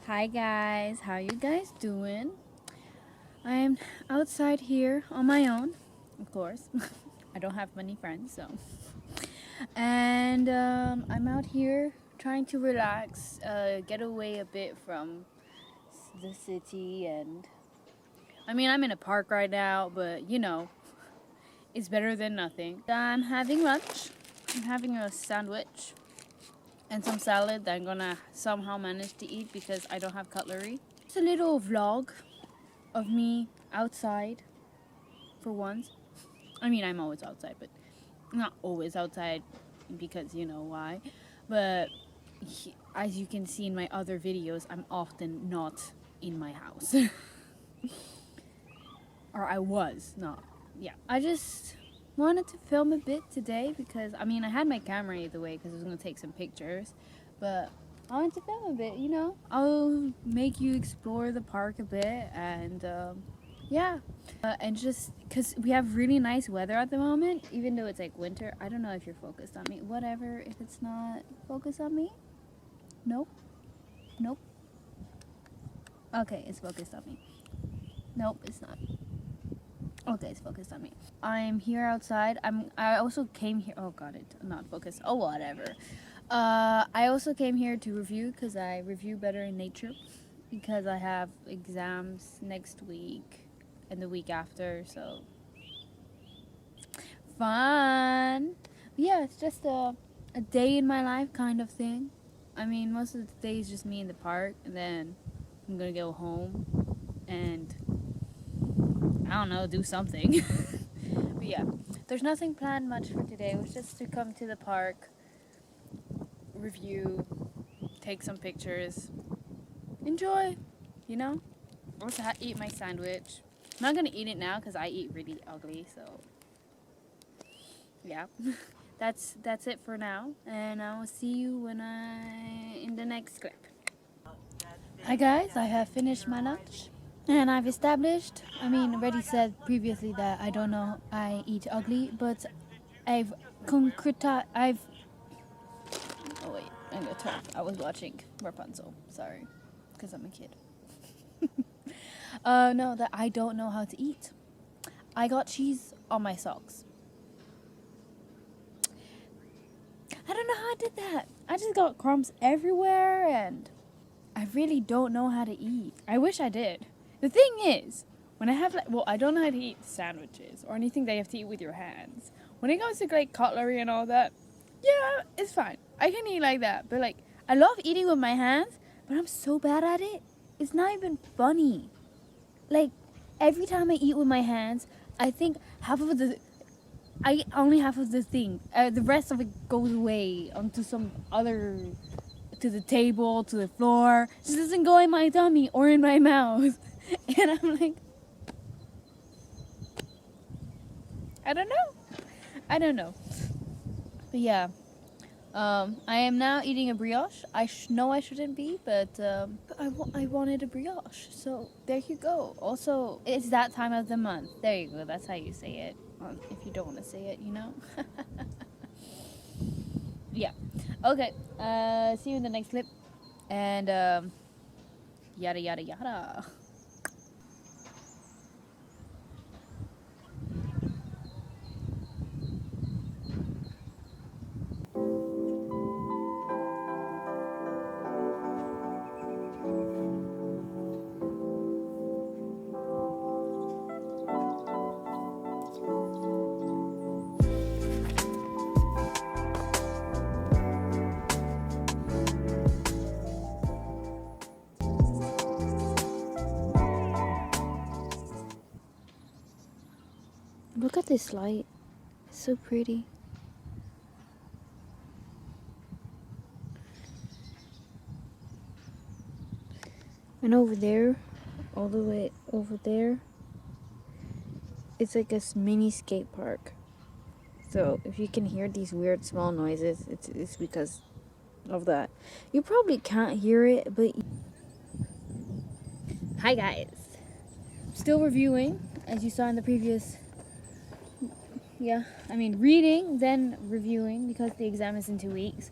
Hi guys, how you guys doing? I'm outside here on my own, of course. I don't have many friends, so. And I'm out here trying to relax, get away a bit from the city. And I mean, I'm in a park right now, but you know, it's better than nothing. I'm having lunch. I'm having a sandwich and some salad that I'm gonna somehow manage to eat because I don't have cutlery. It's a little vlog of me outside for once. I mean, I'm always outside, but not always outside because you know why. But as you can see in my other videos, I'm often not in my house. Or I was not. Yeah. I just wanted to film a bit today because, I mean, I had my camera either way because I was going to take some pictures. But I wanted to film a bit, you know. I'll make you explore the park a bit and, yeah. And just because we have really nice weather at the moment, even though it's like winter. I don't know if you're focused on me. Whatever, if it's not focused on me. Nope. Nope. Okay, it's focused on me. Nope, it's not. Okay, it's focused on me. I'm here outside. I also came here. Oh god, it's not focused. Oh whatever. I also came here to review because I review better in nature because I have exams next week and the week after. So fun. Yeah, it's just a day in my life kind of thing. I mean, most of the day is just me in the park, and then I'm gonna go home and I don't know, do something. But yeah, there's nothing planned much for today. It was just to come to the park, review, take some pictures, enjoy, you know? Also eat my sandwich. I'm not gonna eat it now because I eat really ugly, so yeah. That's it for now, and I will see you when in the next clip. Hi guys, I have finished my lunch. And I've established, I mean, already said previously that I don't know I eat ugly, but I've oh wait, I'm gonna turn. I was watching Rapunzel, sorry, because I'm a kid. No, that I don't know how to eat. I got cheese on my socks. I don't know how I did that. I just got crumbs everywhere, and I really don't know how to eat. I wish I did. The thing is, when I have I don't know how to eat sandwiches or anything that you have to eat with your hands. When it comes to like cutlery and all that, yeah, it's fine. I can eat like that. But like, I love eating with my hands, but I'm so bad at it. It's not even funny. Like, every time I eat with my hands, I think I eat only half of the thing. The rest of it goes away onto some other, to the table, to the floor. It just doesn't go in my tummy or in my mouth. And I'm like, I don't know. But yeah, I am now eating a brioche. I know I shouldn't be, but I wanted a brioche. So there you go. Also, it's that time of the month. There you go. That's how you say it. If you don't want to say it, you know. Yeah. Okay. See you in the next clip. And yada yada yada. Look at this light. It's so pretty. And over there, all the way over there, it's like a mini skate park. So if you can hear these weird small noises, it's because of that. You probably can't hear it, but hi guys. Still reviewing, as you saw in the previous. Yeah, I mean reading, then reviewing because the exam is in 2 weeks.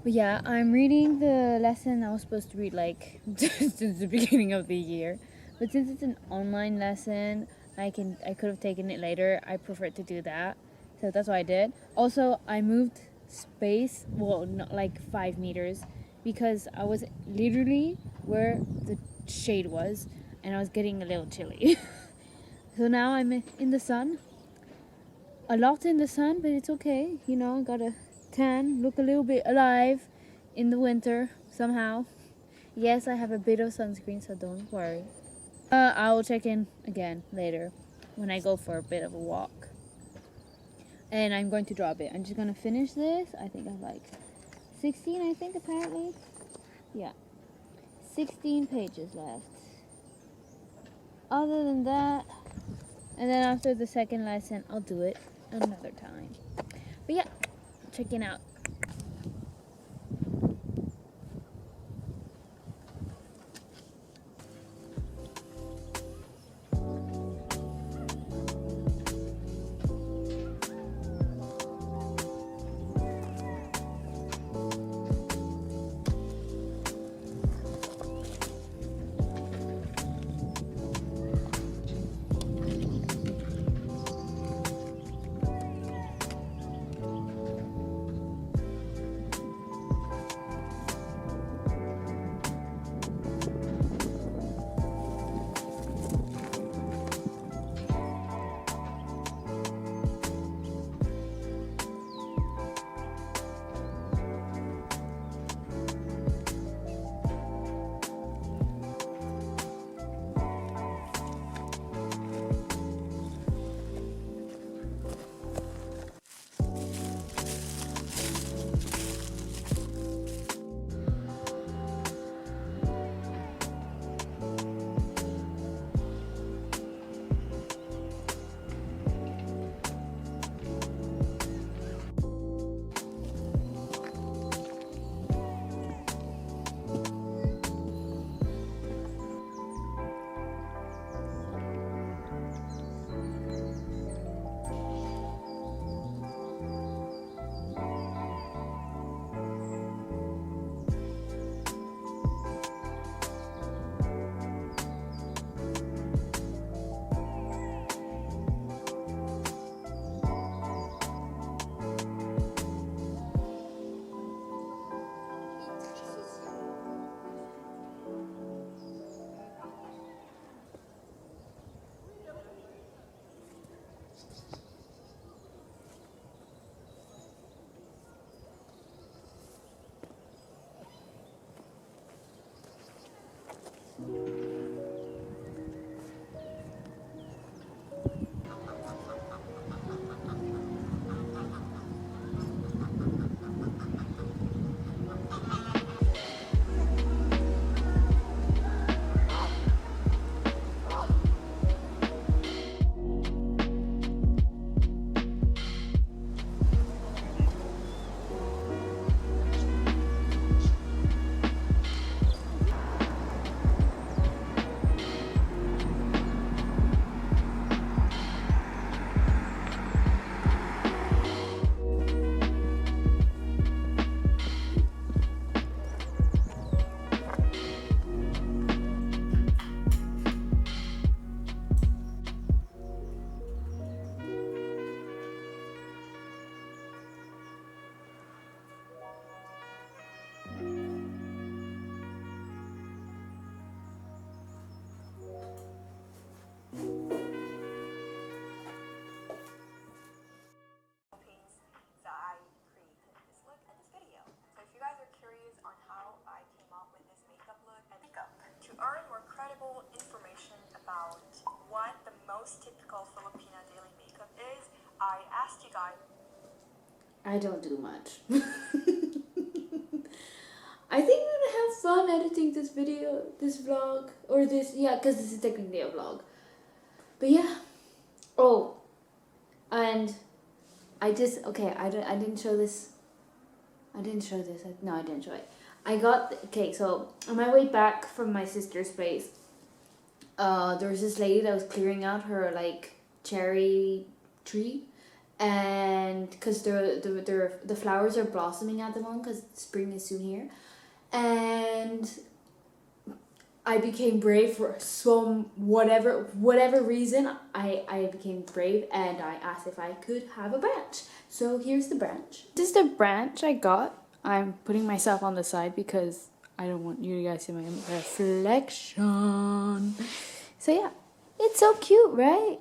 But yeah, I'm reading the lesson I was supposed to read like since the beginning of the year. But since it's an online lesson, I could have taken it later. I prefer to do that. So that's what I did. Also, I moved space, well, not like 5 meters, because I was literally where the shade was, and I was getting a little chilly. So now I'm in the sun, a lot in the sun, but it's okay. You know, gotta tan, look a little bit alive in the winter somehow. Yes, I have a bit of sunscreen, so don't worry. I will check in again later when I go for a bit of a walk. And I'm going to draw a bit. I'm just gonna finish this. I think I have like 16, I think, apparently. Yeah. 16 pages left. Other than that, and then after the second lesson, I'll do it another time. But yeah, checking out. I don't do much. I think I'm gonna have fun editing this video, this vlog, or this, yeah, because this is technically a vlog. But yeah. Oh, and I didn't show this. No, I didn't show it. Okay, so on my way back from my sister's place, there was this lady that was clearing out her, like, cherry tree. and because the flowers are blossoming at the moment because spring is soon here, and I became brave for some whatever reason. I became brave and I asked if I could have a branch. So here's the branch. This is the branch I got. I'm putting myself on the side because I don't want you guys to see my reflection. So yeah, it's so cute, right?